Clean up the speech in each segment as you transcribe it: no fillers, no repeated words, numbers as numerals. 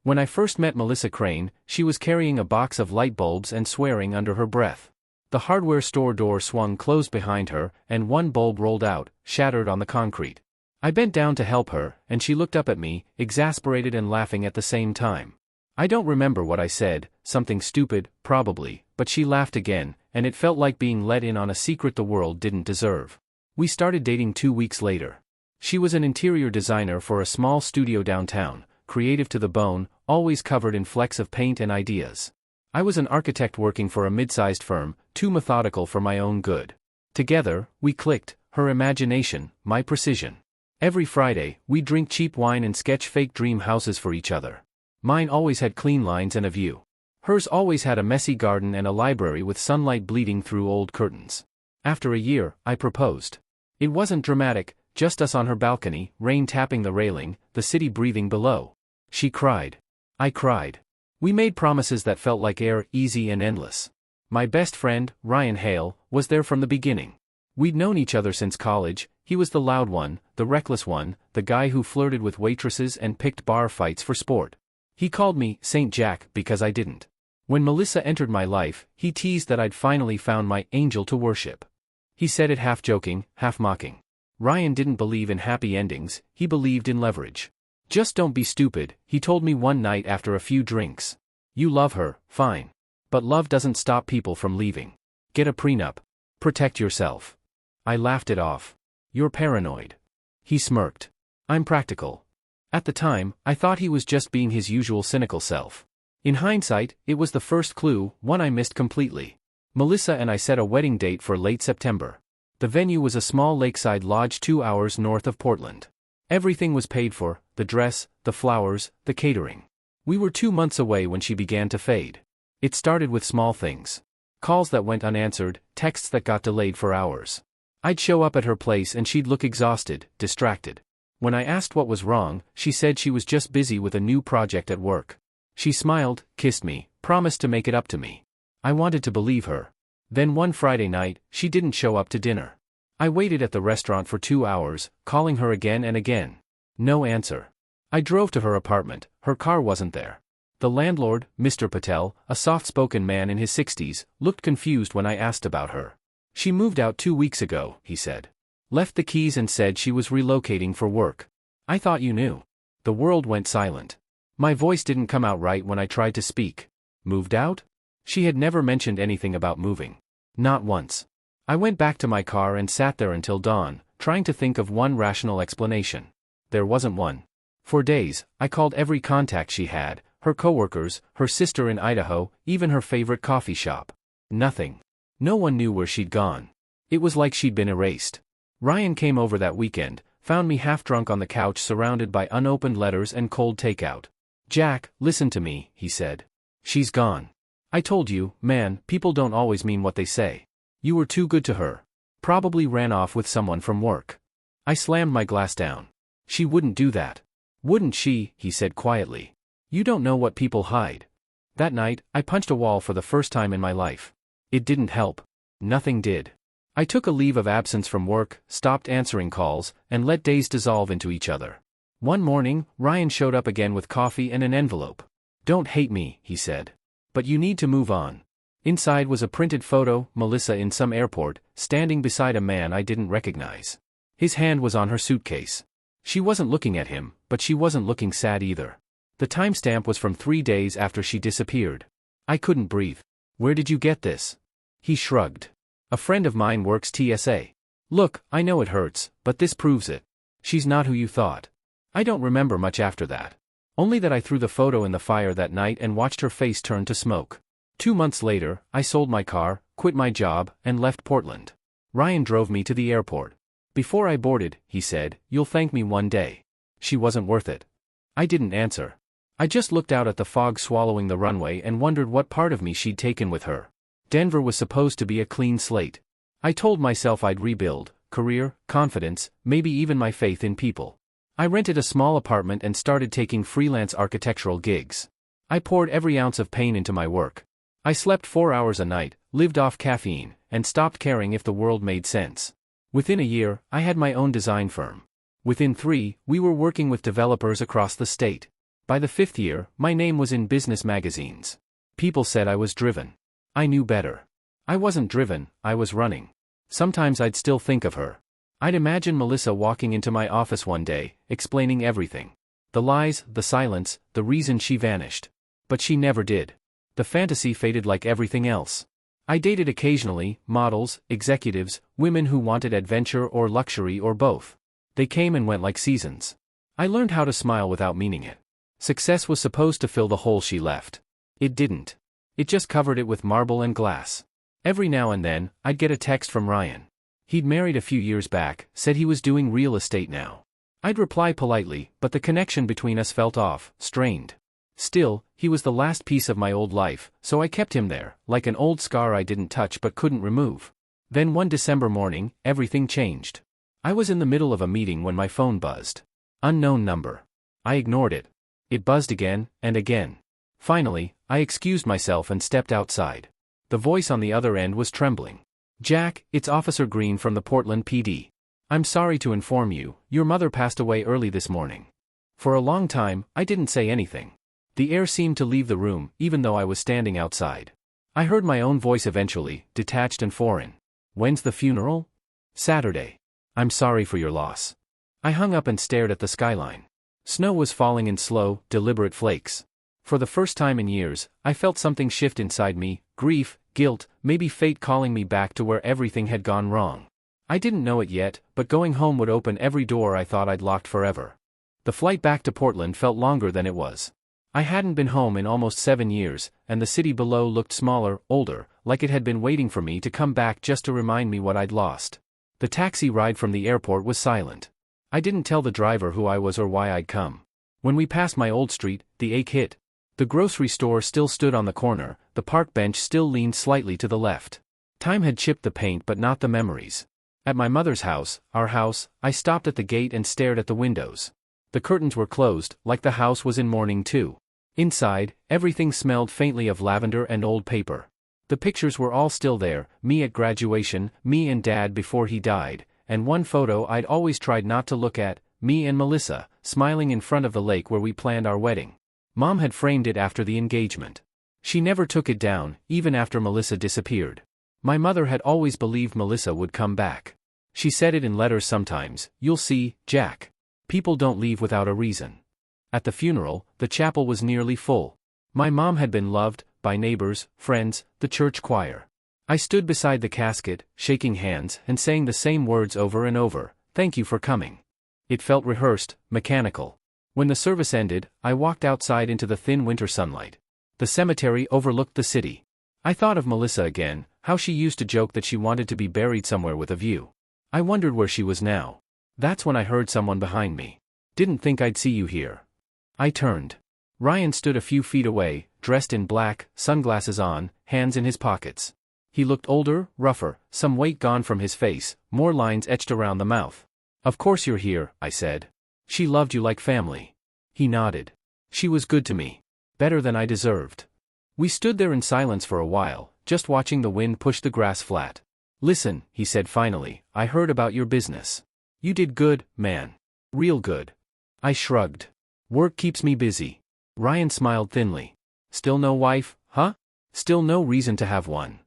When I first met Melissa Crane, she was carrying a box of light bulbs and swearing under her breath. The hardware store door swung closed behind her, and one bulb rolled out, shattered on the concrete. I bent down to help her, and she looked up at me, exasperated and laughing at the same time. I don't remember what I said, something stupid, probably, but she laughed again, and it felt like being let in on a secret the world didn't deserve. We started dating 2 weeks later. She was an interior designer for a small studio downtown, creative to the bone, always covered in flecks of paint and ideas. I was an architect working for a mid-sized firm, too methodical for my own good. Together, we clicked, her imagination, my precision. Every Friday, we'd drink cheap wine and sketch fake dream houses for each other. Mine always had clean lines and a view. Hers always had a messy garden and a library with sunlight bleeding through old curtains. After a year, I proposed. It wasn't dramatic, just us on her balcony, rain tapping the railing, the city breathing below. She cried. I cried. We made promises that felt like air, easy and endless. My best friend, Ryan Hale, was there from the beginning. We'd known each other since college. He was the loud one, the reckless one, the guy who flirted with waitresses and picked bar fights for sport. He called me Saint Jack because I didn't. When Melissa entered my life, he teased that I'd finally found my angel to worship. He said it half joking, half mocking. Ryan didn't believe in happy endings, he believed in leverage. Just don't be stupid, he told me one night after a few drinks. You love her, fine. But love doesn't stop people from leaving. Get a prenup. Protect yourself. I laughed it off. You're paranoid. He smirked. I'm practical. At the time, I thought he was just being his usual cynical self. In hindsight, it was the first clue, one I missed completely. Melissa and I set a wedding date for late September. The venue was a small lakeside lodge 2 hours north of Portland. Everything was paid for, the dress, the flowers, the catering. We were 2 months away when she began to fade. It started with small things. Calls that went unanswered, texts that got delayed for hours. I'd show up at her place and she'd look exhausted, distracted. When I asked what was wrong, she said she was just busy with a new project at work. She smiled, kissed me, promised to make it up to me. I wanted to believe her. Then one Friday night, she didn't show up to dinner. I waited at the restaurant for 2 hours, calling her again and again. No answer. I drove to her apartment, her car wasn't there. The landlord, Mr. Patel, a soft-spoken man in his 60s, looked confused when I asked about her. She moved out 2 weeks ago, he said. Left the keys and said she was relocating for work. I thought you knew. The world went silent. My voice didn't come out right when I tried to speak. Moved out? She had never mentioned anything about moving. Not once. I went back to my car and sat there until dawn, trying to think of one rational explanation. There wasn't one. For days, I called every contact she had, her coworkers, her sister in Idaho, even her favorite coffee shop. Nothing. No one knew where she'd gone. It was like she'd been erased. Ryan came over that weekend, found me half drunk on the couch surrounded by unopened letters and cold takeout. Jack, listen to me, he said. She's gone. I told you, man, people don't always mean what they say. You were too good to her. Probably ran off with someone from work. I slammed my glass down. She wouldn't do that. Wouldn't she, he said quietly. You don't know what people hide. That night, I punched a wall for the first time in my life. It didn't help. Nothing did. I took a leave of absence from work, stopped answering calls, and let days dissolve into each other. One morning, Ryan showed up again with coffee and an envelope. Don't hate me, he said. But you need to move on. Inside was a printed photo, Melissa in some airport, standing beside a man I didn't recognize. His hand was on her suitcase. She wasn't looking at him, but she wasn't looking sad either. The timestamp was from 3 days after she disappeared. I couldn't breathe. Where did you get this? He shrugged. A friend of mine works TSA. Look, I know it hurts, but this proves it. She's not who you thought. I don't remember much after that. Only that I threw the photo in the fire that night and watched her face turn to smoke. 2 months later, I sold my car, quit my job, and left Portland. Ryan drove me to the airport. Before I boarded, he said, "You'll thank me one day." She wasn't worth it. I didn't answer. I just looked out at the fog swallowing the runway and wondered what part of me she'd taken with her. Denver was supposed to be a clean slate. I told myself I'd rebuild, career, confidence, maybe even my faith in people. I rented a small apartment and started taking freelance architectural gigs. I poured every ounce of pain into my work. I slept 4 hours a night, lived off caffeine, and stopped caring if the world made sense. Within a year, I had my own design firm. Within 3, we were working with developers across the state. By the 5th year, my name was in business magazines. People said I was driven. I knew better. I wasn't driven, I was running. Sometimes I'd still think of her. I'd imagine Melissa walking into my office one day, explaining everything. The lies, the silence, the reason she vanished. But she never did. The fantasy faded like everything else. I dated occasionally, models, executives, women who wanted adventure or luxury or both. They came and went like seasons. I learned how to smile without meaning it. Success was supposed to fill the hole she left. It didn't. It just covered it with marble and glass. Every now and then, I'd get a text from Ryan. He'd married a few years back, said he was doing real estate now. I'd reply politely, but the connection between us felt off, strained. Still, he was the last piece of my old life, so I kept him there, like an old scar I didn't touch but couldn't remove. Then one December morning, everything changed. I was in the middle of a meeting when my phone buzzed. Unknown number. I ignored it. It buzzed again, and again. Finally, I excused myself and stepped outside. The voice on the other end was trembling. "Jack, it's Officer Green from the Portland PD. I'm sorry to inform you, your mother passed away early this morning." For a long time, I didn't say anything. The air seemed to leave the room, even though I was standing outside. I heard my own voice eventually, detached and foreign. "When's the funeral?" "Saturday. I'm sorry for your loss." I hung up and stared at the skyline. Snow was falling in slow, deliberate flakes. For the first time in years, I felt something shift inside me, grief, guilt, maybe fate calling me back to where everything had gone wrong. I didn't know it yet, but going home would open every door I thought I'd locked forever. The flight back to Portland felt longer than it was. I hadn't been home in almost 7 years, and the city below looked smaller, older, like it had been waiting for me to come back just to remind me what I'd lost. The taxi ride from the airport was silent. I didn't tell the driver who I was or why I'd come. When we passed my old street, the ache hit. The grocery store still stood on the corner, the park bench still leaned slightly to the left. Time had chipped the paint but not the memories. At my mother's house, our house, I stopped at the gate and stared at the windows. The curtains were closed, like the house was in mourning too. Inside, everything smelled faintly of lavender and old paper. The pictures were all still there, me at graduation, me and Dad before he died, and one photo I'd always tried not to look at, me and Melissa, smiling in front of the lake where we planned our wedding. Mom had framed it after the engagement. She never took it down, even after Melissa disappeared. My mother had always believed Melissa would come back. She said it in letters sometimes, "You'll see, Jack. People don't leave without a reason." At the funeral, the chapel was nearly full. My mom had been loved, by neighbors, friends, the church choir. I stood beside the casket, shaking hands and saying the same words over and over, "Thank you for coming." It felt rehearsed, mechanical. When the service ended, I walked outside into the thin winter sunlight. The cemetery overlooked the city. I thought of Melissa again, how she used to joke that she wanted to be buried somewhere with a view. I wondered where she was now. That's when I heard someone behind me. "Didn't think I'd see you here." I turned. Ryan stood a few feet away, dressed in black, sunglasses on, hands in his pockets. He looked older, rougher, some weight gone from his face, more lines etched around the mouth. "Of course you're here," I said. "She loved you like family." He nodded. "She was good to me. Better than I deserved." We stood there in silence for a while, just watching the wind push the grass flat. "Listen," he said finally, "I heard about your business. You did good, man. Real good." I shrugged. "Work keeps me busy." Ryan smiled thinly. "Still no wife, huh? Still no reason to have one."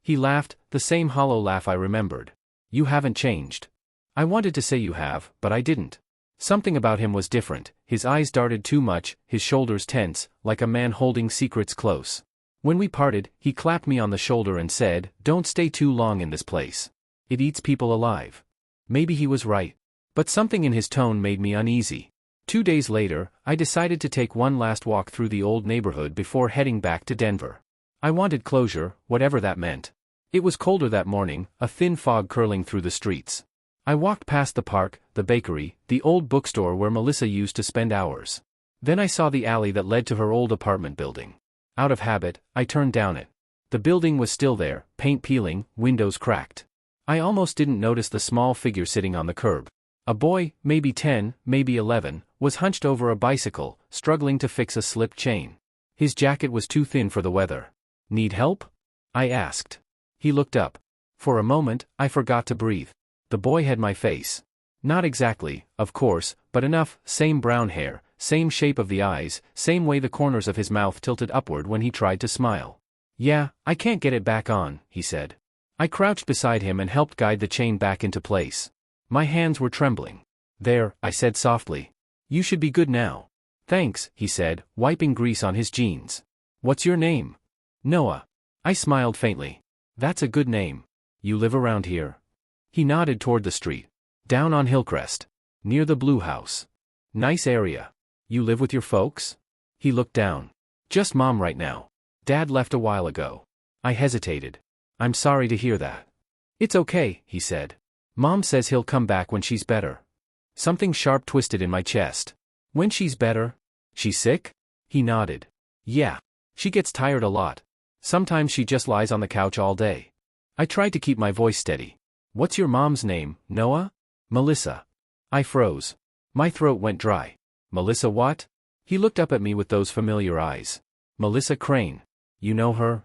He laughed, the same hollow laugh I remembered. "You haven't changed." I wanted to say you have, but I didn't. Something about him was different, his eyes darted too much, his shoulders tense, like a man holding secrets close. When we parted, he clapped me on the shoulder and said, "Don't stay too long in this place. It eats people alive." Maybe he was right. But something in his tone made me uneasy. 2 days later, I decided to take one last walk through the old neighborhood before heading back to Denver. I wanted closure, whatever that meant. It was colder that morning, a thin fog curling through the streets. I walked past the park, the bakery, the old bookstore where Melissa used to spend hours. Then I saw the alley that led to her old apartment building. Out of habit, I turned down it. The building was still there, paint peeling, windows cracked. I almost didn't notice the small figure sitting on the curb. A boy, maybe 10, maybe 11, was hunched over a bicycle, struggling to fix a slipped chain. His jacket was too thin for the weather. "Need help?" I asked. He looked up. For a moment, I forgot to breathe. The boy had my face. Not exactly, of course, but enough, same brown hair, same shape of the eyes, same way the corners of his mouth tilted upward when he tried to smile. "Yeah, I can't get it back on," he said. I crouched beside him and helped guide the chain back into place. My hands were trembling. "There," I said softly. "You should be good now." "Thanks," he said, wiping grease on his jeans. "What's your name?" "Noah." I smiled faintly. "That's a good name. You live around here?" He nodded toward the street. "Down on Hillcrest. Near the Blue House. Nice area. You live with your folks?" He looked down. "Just Mom right now. Dad left a while ago." I hesitated. "I'm sorry to hear that." "It's okay," he said. "Mom says he'll come back when she's better." Something sharp twisted in my chest. "When she's better? She's sick?" He nodded. "Yeah. She gets tired a lot. Sometimes she just lies on the couch all day." I tried to keep my voice steady. "What's your mom's name, Noah?" "Melissa." I froze. My throat went dry. "Melissa what?" He looked up at me with those familiar eyes. "Melissa Crane. You know her?"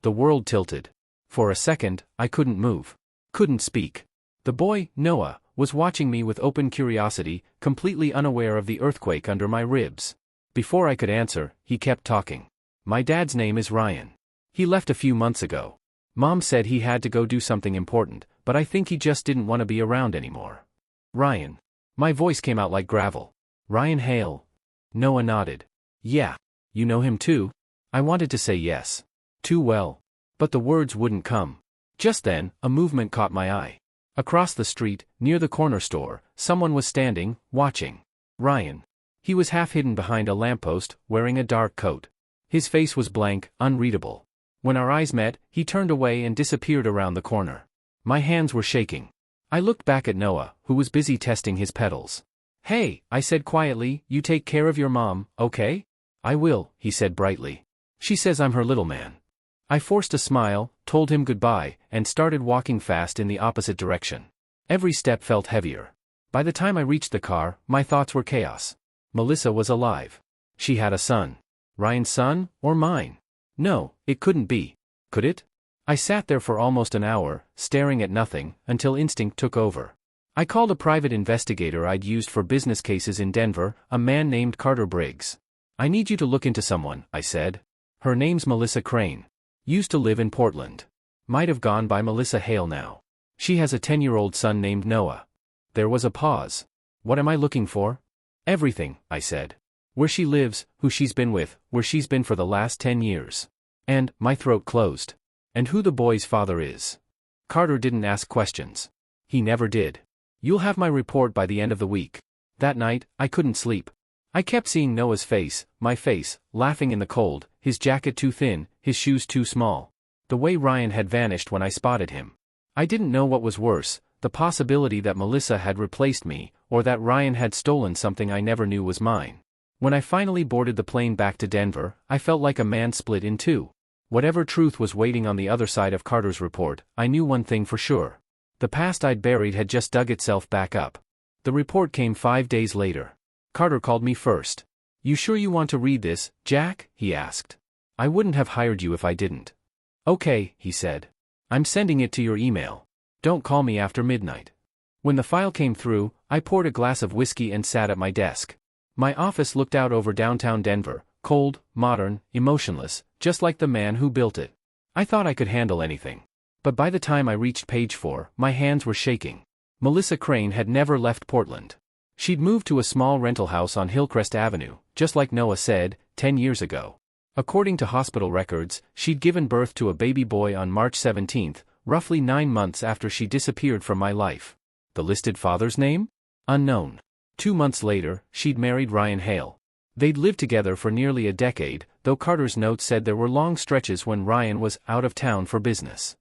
The world tilted. For a second, I couldn't move. Couldn't speak. The boy, Noah, was watching me with open curiosity, completely unaware of the earthquake under my ribs. Before I could answer, he kept talking. "My dad's name is Ryan. He left a few months ago. Mom said he had to go do something important, but I think he just didn't want to be around anymore." "Ryan." My voice came out like gravel. "Ryan Hale?" Noah nodded. "Yeah. You know him too?" I wanted to say yes. Too well. But the words wouldn't come. Just then, a movement caught my eye. Across the street, near the corner store, someone was standing, watching. Ryan. He was half hidden behind a lamppost, wearing a dark coat. His face was blank, unreadable. When our eyes met, he turned away and disappeared around the corner. My hands were shaking. I looked back at Noah, who was busy testing his pedals. "Hey," I said quietly, "you take care of your mom, okay?" "I will," he said brightly. "She says I'm her little man." I forced a smile, told him goodbye, and started walking fast in the opposite direction. Every step felt heavier. By the time I reached the car, my thoughts were chaos. Melissa was alive. She had a son. Ryan's son, or mine? No, it couldn't be. Could it? I sat there for almost an hour, staring at nothing, until instinct took over. I called a private investigator I'd used for business cases in Denver, a man named Carter Briggs. "I need you to look into someone," I said. "Her name's Melissa Crane. Used to live in Portland. Might have gone by Melissa Hale now. She has a 10-year-old son named Noah." There was a pause. "What am I looking for?" "Everything," I said. "Where she lives, who she's been with, where she's been for the last 10 years. And," my throat closed. "And who the boy's father is." Carter didn't ask questions. He never did. "You'll have my report by the end of the week." That night, I couldn't sleep. I kept seeing Noah's face, my face, laughing in the cold, his jacket too thin, his shoes too small. The way Ryan had vanished when I spotted him. I didn't know what was worse, the possibility that Melissa had replaced me, or that Ryan had stolen something I never knew was mine. When I finally boarded the plane back to Denver, I felt like a man split in two. Whatever truth was waiting on the other side of Carter's report, I knew one thing for sure. The past I'd buried had just dug itself back up. The report came 5 days later. Carter called me first. "You sure you want to read this, Jack?" he asked. "I wouldn't have hired you if I didn't." "Okay," he said. "I'm sending it to your email. Don't call me after midnight." When the file came through, I poured a glass of whiskey and sat at my desk. My office looked out over downtown Denver, cold, modern, emotionless, just like the man who built it. I thought I could handle anything. But by the time I reached page 4, my hands were shaking. Melissa Crane had never left Portland. She'd moved to a small rental house on Hillcrest Avenue, just like Noah said, 10 years ago. According to hospital records, she'd given birth to a baby boy on March 17, roughly 9 months after she disappeared from my life. The listed father's name? Unknown. 2 months later, she'd married Ryan Hale. They'd lived together for nearly a decade, though Carter's note said there were long stretches when Ryan was out of town for business.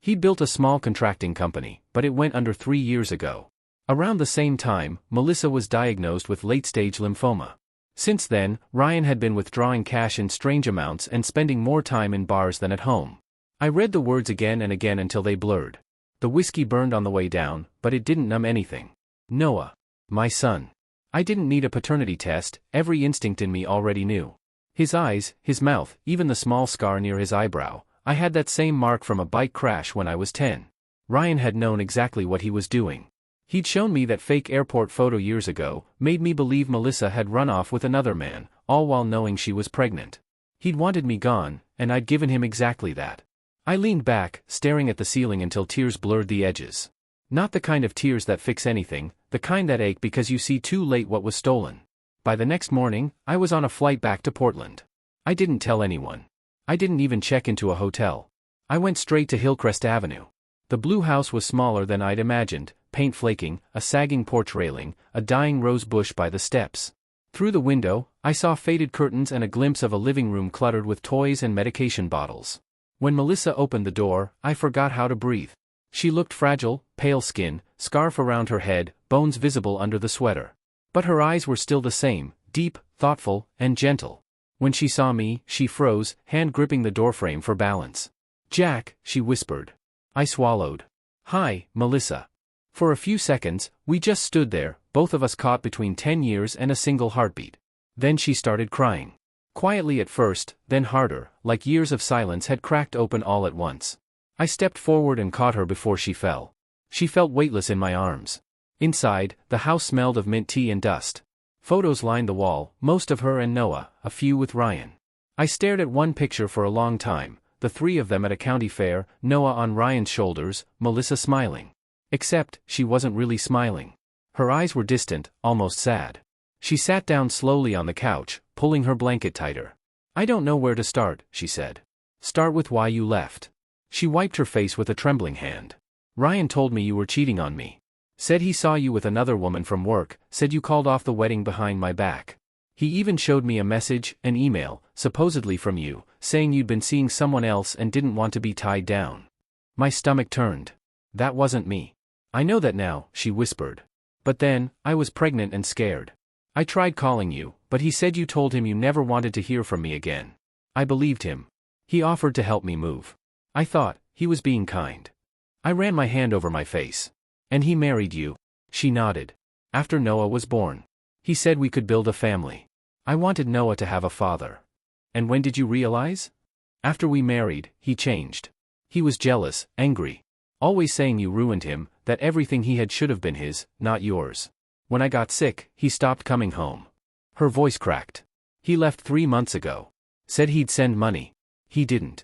He'd built a small contracting company, but it went under 3 years ago. Around the same time, Melissa was diagnosed with late-stage lymphoma. Since then, Ryan had been withdrawing cash in strange amounts and spending more time in bars than at home. I read the words again and again until they blurred. The whiskey burned on the way down, but it didn't numb anything. Noah. My son. I didn't need a paternity test, every instinct in me already knew. His eyes, his mouth, even the small scar near his eyebrow, I had that same mark from a bike crash when I was 10. Ryan had known exactly what he was doing. He'd shown me that fake airport photo years ago, made me believe Melissa had run off with another man, all while knowing she was pregnant. He'd wanted me gone, and I'd given him exactly that. I leaned back, staring at the ceiling until tears blurred the edges. Not the kind of tears that fix anything, the kind that ache because you see too late what was stolen. By the next morning, I was on a flight back to Portland. I didn't tell anyone. I didn't even check into a hotel. I went straight to Hillcrest Avenue. The blue house was smaller than I'd imagined, paint flaking, a sagging porch railing, a dying rose bush by the steps. Through the window, I saw faded curtains and a glimpse of a living room cluttered with toys and medication bottles. When Melissa opened the door, I forgot how to breathe. She looked fragile, pale skin, scarf around her head, bones visible under the sweater. But her eyes were still the same, deep, thoughtful, and gentle. When she saw me, she froze, hand gripping the doorframe for balance. "Jack," she whispered. I swallowed. "Hi, Melissa." For a few seconds, we just stood there, both of us caught between 10 years and a single heartbeat. Then she started crying. Quietly at first, then harder, like years of silence had cracked open all at once. I stepped forward and caught her before she fell. She felt weightless in my arms. Inside, the house smelled of mint tea and dust. Photos lined the wall, most of her and Noah, a few with Ryan. I stared at one picture for a long time, the three of them at a county fair, Noah on Ryan's shoulders, Melissa smiling. Except, she wasn't really smiling. Her eyes were distant, almost sad. She sat down slowly on the couch, pulling her blanket tighter. "I don't know where to start," she said. "Start with why you left." She wiped her face with a trembling hand. "Ryan told me you were cheating on me. Said he saw you with another woman from work, said you called off the wedding behind my back. He even showed me a message, an email, supposedly from you, saying you'd been seeing someone else and didn't want to be tied down." My stomach turned. "That wasn't me." "I know that now," she whispered. "But then, I was pregnant and scared. I tried calling you, but he said you told him you never wanted to hear from me again. I believed him. He offered to help me move. I thought, he was being kind. I ran my hand over my face. And he married you." She nodded. "After Noah was born. He said we could build a family. I wanted Noah to have a father." "And when did you realize?" "After we married, he changed. He was jealous, angry. Always saying you ruined him, that everything he had should have been his, not yours. When I got sick, he stopped coming home." Her voice cracked. "He left 3 months ago. Said he'd send money. He didn't."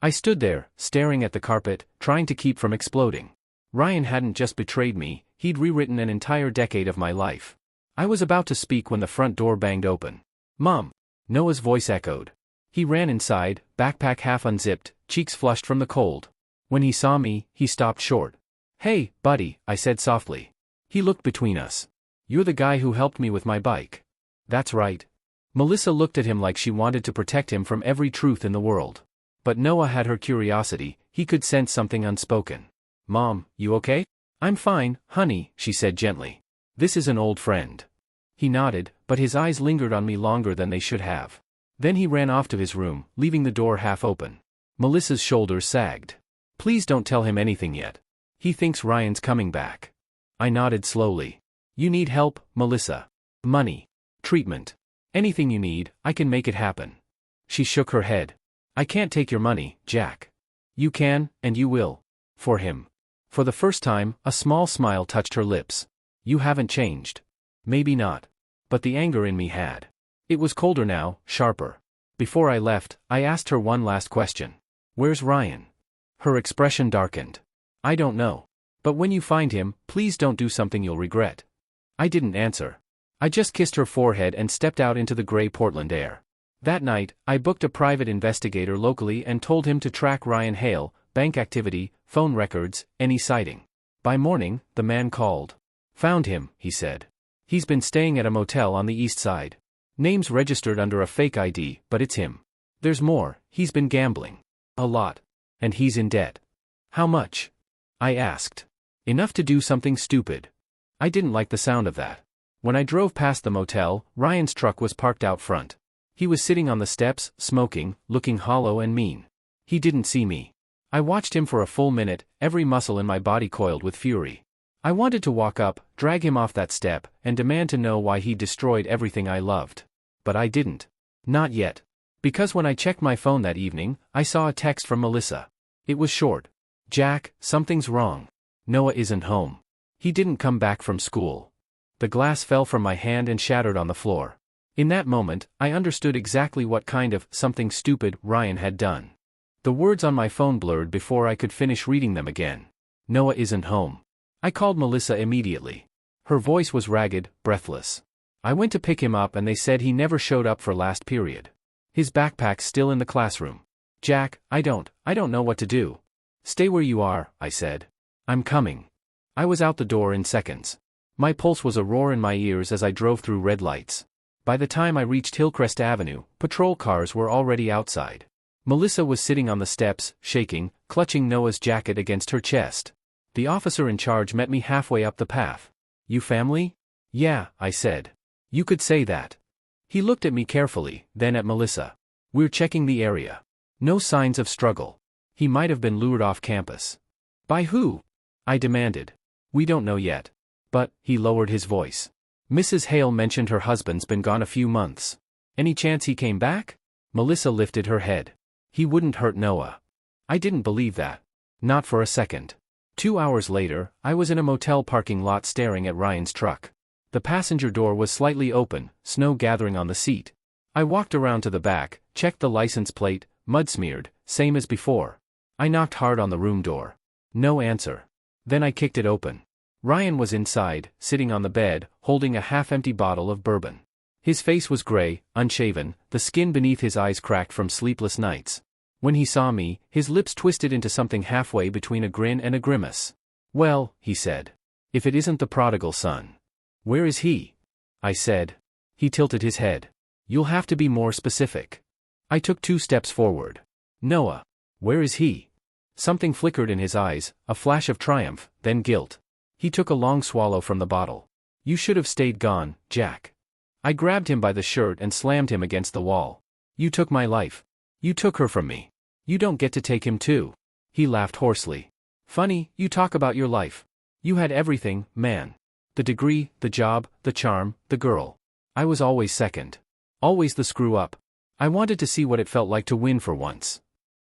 I stood there, staring at the carpet, trying to keep from exploding. Ryan hadn't just betrayed me, he'd rewritten an entire decade of my life. I was about to speak when the front door banged open. "Mom!" Noah's voice echoed. He ran inside, backpack half unzipped, cheeks flushed from the cold. When he saw me, he stopped short. "Hey, buddy," I said softly. He looked between us. "You're the guy who helped me with my bike." "That's right." Melissa looked at him like she wanted to protect him from every truth in the world. But Noah had her curiosity, he could sense something unspoken. "Mom, you okay?" "I'm fine, honey," she said gently. "This is an old friend." He nodded, but his eyes lingered on me longer than they should have. Then he ran off to his room, leaving the door half open. Melissa's shoulders sagged. "Please don't tell him anything yet. He thinks Ryan's coming back." I nodded slowly. "You need help, Melissa. Money. Treatment. Anything you need, I can make it happen." She shook her head. "I can't take your money, Jack." "You can, and you will. For him." For the first time, a small smile touched her lips. "You haven't changed." "Maybe not. But the anger in me had." It was colder now, sharper. Before I left, I asked her one last question. "Where's Ryan?" Her expression darkened. "I don't know. But when you find him, please don't do something you'll regret." I didn't answer. I just kissed her forehead and stepped out into the gray Portland air. That night, I booked a private investigator locally and told him to track Ryan Hale, bank activity, phone records, any sighting. By morning, the man called. "Found him," he said. "He's been staying at a motel on the east side. Name's registered under a fake ID, but it's him. There's more, he's been gambling. A lot. And he's in debt." "How much?" I asked. "Enough to do something stupid." I didn't like the sound of that. When I drove past the motel, Ryan's truck was parked out front. He was sitting on the steps, smoking, looking hollow and mean. He didn't see me. I watched him for a full minute, every muscle in my body coiled with fury. I wanted to walk up, drag him off that step, and demand to know why he destroyed everything I loved. But I didn't. Not yet. Because when I checked my phone that evening, I saw a text from Melissa. It was short. "Jack, something's wrong. Noah isn't home." He didn't come back from school. The glass fell from my hand and shattered on the floor. In that moment, I understood exactly what kind of something stupid Ryan had done. The words on my phone blurred before I could finish reading them again. Noah isn't home. I called Melissa immediately. Her voice was ragged, breathless. I went to pick him up and they said he never showed up for last period. His backpack's still in the classroom. Jack, I don't know what to do. Stay where you are, I said. I'm coming. I was out the door in seconds. My pulse was a roar in my ears as I drove through red lights. By the time I reached Hillcrest Avenue, patrol cars were already outside. Melissa was sitting on the steps, shaking, clutching Noah's jacket against her chest. The officer in charge met me halfway up the path. You family? Yeah, I said. You could say that. He looked at me carefully, then at Melissa. We're checking the area. No signs of struggle. He might have been lured off campus. By who? I demanded. We don't know yet. But, he lowered his voice. Mrs. Hale mentioned her husband's been gone a few months. Any chance he came back? Melissa lifted her head. He wouldn't hurt Noah. I didn't believe that. Not for a second. 2 hours later, I was in a motel parking lot staring at Ryan's truck. The passenger door was slightly open, snow gathering on the seat. I walked around to the back, checked the license plate, mud-smeared, same as before. I knocked hard on the room door. No answer. Then I kicked it open. Ryan was inside, sitting on the bed, holding a half-empty bottle of bourbon. His face was gray, unshaven, the skin beneath his eyes cracked from sleepless nights. When he saw me, his lips twisted into something halfway between a grin and a grimace. Well, he said. If it isn't the prodigal son. Where is he? I said. He tilted his head. You'll have to be more specific. I took 2 steps forward. Noah. Where is he? Something flickered in his eyes, a flash of triumph, then guilt. He took a long swallow from the bottle. You should have stayed gone, Jack. I grabbed him by the shirt and slammed him against the wall. You took my life. You took her from me. You don't get to take him too. He laughed hoarsely. Funny, you talk about your life. You had everything, man. The degree, the job, the charm, the girl. I was always second. Always the screw-up. I wanted to see what it felt like to win for once.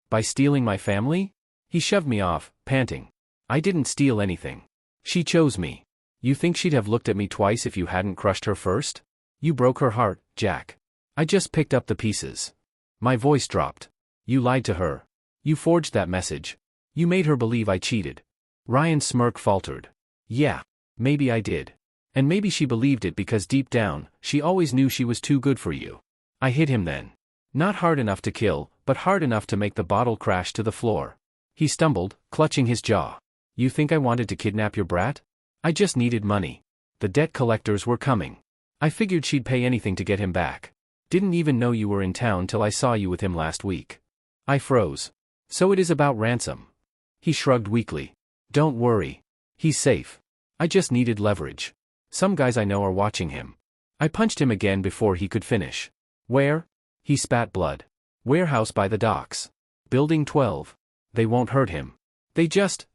By stealing my family? He shoved me off, panting. I didn't steal anything. She chose me. You think she'd have looked at me twice if you hadn't crushed her first? You broke her heart, Jack. I just picked up the pieces. My voice dropped. You lied to her. You forged that message. You made her believe I cheated. Ryan's smirk faltered. Yeah, maybe I did. And maybe she believed it because deep down, she always knew she was too good for you. I hit him then. Not hard enough to kill, but hard enough to make the bottle crash to the floor. He stumbled, clutching his jaw. You think I wanted to kidnap your brat? I just needed money. The debt collectors were coming. I figured she'd pay anything to get him back. Didn't even know you were in town till I saw you with him last week. I froze. So it is about ransom. He shrugged weakly. Don't worry. He's safe. I just needed leverage. Some guys I know are watching him. I punched him again before he could finish. Where? He spat blood. Warehouse by the docks. Building 12. They won't hurt him. They just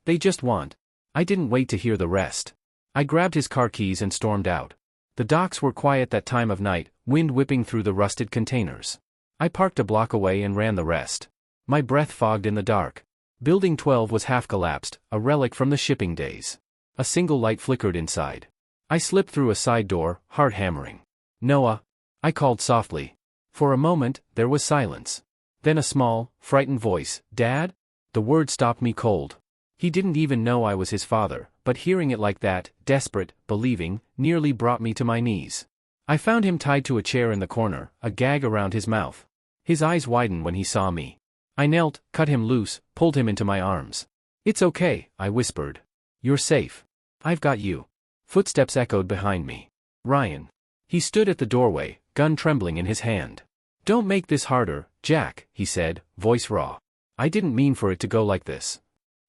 want. I didn't wait to hear the rest. I grabbed his car keys and stormed out. The docks were quiet that time of night, wind whipping through the rusted containers. I parked a block away and ran the rest. My breath fogged in the dark. Building 12 was half collapsed, a relic from the shipping days. A single light flickered inside. I slipped through a side door, heart hammering. Noah. I called softly. For a moment, there was silence. Then a small, frightened voice, Dad? The word stopped me cold. He didn't even know I was his father, but hearing it like that, desperate, believing, nearly brought me to my knees. I found him tied to a chair in the corner, a gag around his mouth. His eyes widened when he saw me. I knelt, cut him loose, pulled him into my arms. It's okay, I whispered. You're safe. I've got you. Footsteps echoed behind me. Ryan. He stood at the doorway, gun trembling in his hand. Don't make this harder, Jack, he said, voice raw. I didn't mean for it to go like this.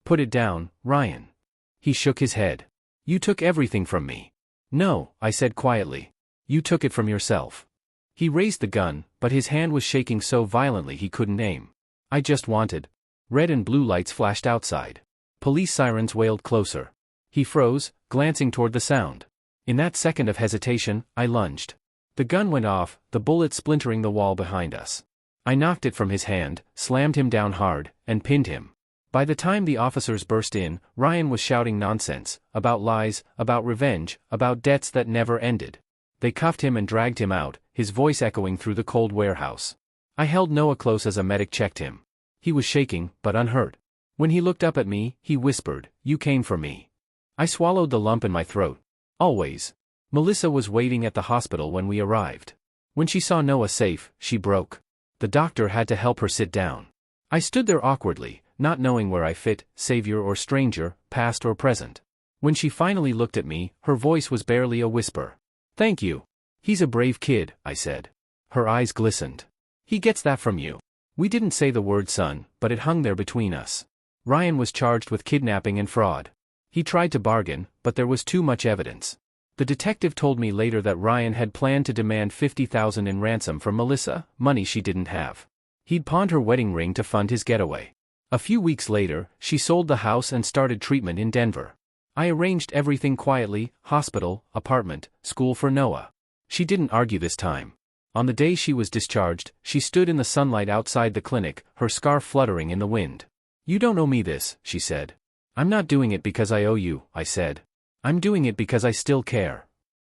Put it down, Ryan. He shook his head. You took everything from me. No, I said quietly. You took it from yourself. He raised the gun, but his hand was shaking so violently he couldn't aim. I just wanted. Red and blue lights flashed outside. Police sirens wailed closer. He froze, glancing toward the sound. In that second of hesitation, I lunged. The gun went off, the bullet splintering the wall behind us. I knocked it from his hand, slammed him down hard, and pinned him. By the time the officers burst in, Ryan was shouting nonsense, about lies, about revenge, about debts that never ended. They cuffed him and dragged him out, his voice echoing through the cold warehouse. I held Noah close as a medic checked him. He was shaking, but unhurt. When he looked up at me, he whispered, "You came for me." I swallowed the lump in my throat. Always. Melissa was waiting at the hospital when we arrived. When she saw Noah safe, she broke. The doctor had to help her sit down. I stood there awkwardly, not knowing where I fit, savior or stranger, past or present. When she finally looked at me, her voice was barely a whisper. "Thank you. He's a brave kid," I said. Her eyes glistened. "He gets that from you." We didn't say the word son, but it hung there between us. Ryan was charged with kidnapping and fraud. He tried to bargain, but there was too much evidence. The detective told me later that Ryan had planned to demand $50,000 in ransom from Melissa, money she didn't have. He'd pawned her wedding ring to fund his getaway. A few weeks later, she sold the house and started treatment in Denver. I arranged everything quietly: hospital, apartment, school for Noah. She didn't argue this time. On the day she was discharged, she stood in the sunlight outside the clinic, her scarf fluttering in the wind. "You don't owe me this," she said. "I'm not doing it because I owe you," I said. "I'm doing it because I still care."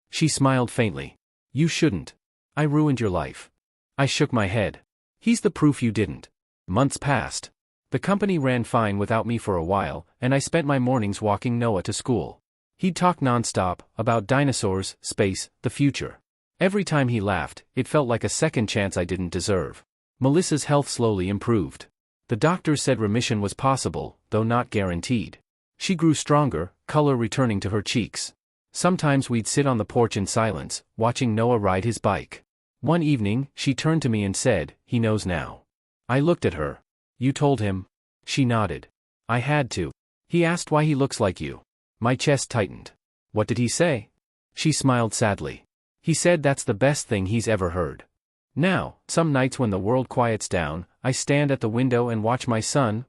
She smiled faintly. "You shouldn't. I ruined your life." I shook my head. "He's the proof you didn't." Months passed. The company ran fine without me for a while, and I spent my mornings walking Noah to school. He'd talk nonstop, about dinosaurs, space, the future. Every time he laughed, it felt like a second chance I didn't deserve. Melissa's health slowly improved. The doctors said remission was possible, though not guaranteed. She grew stronger, color returning to her cheeks. Sometimes we'd sit on the porch in silence, watching Noah ride his bike. One evening, she turned to me and said, "He knows now." I looked at her. "You told him?" She nodded. "I had to. He asked why he looks like you." My chest tightened. "What did he say?" She smiled sadly. "He said that's the best thing he's ever heard." Now, some nights when the world quiets down, I stand at the window and watch my son,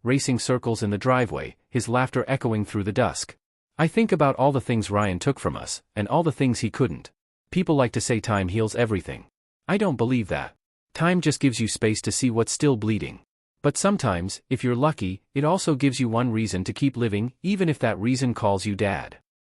racing circles in the driveway, his laughter echoing through the dusk. I think about all the things Ryan took from us, and all the things he couldn't. People like to say time heals everything. I don't believe that. Time just gives you space to see what's still bleeding. But sometimes, if you're lucky, it also gives you one reason to keep living, even if that reason calls you dad.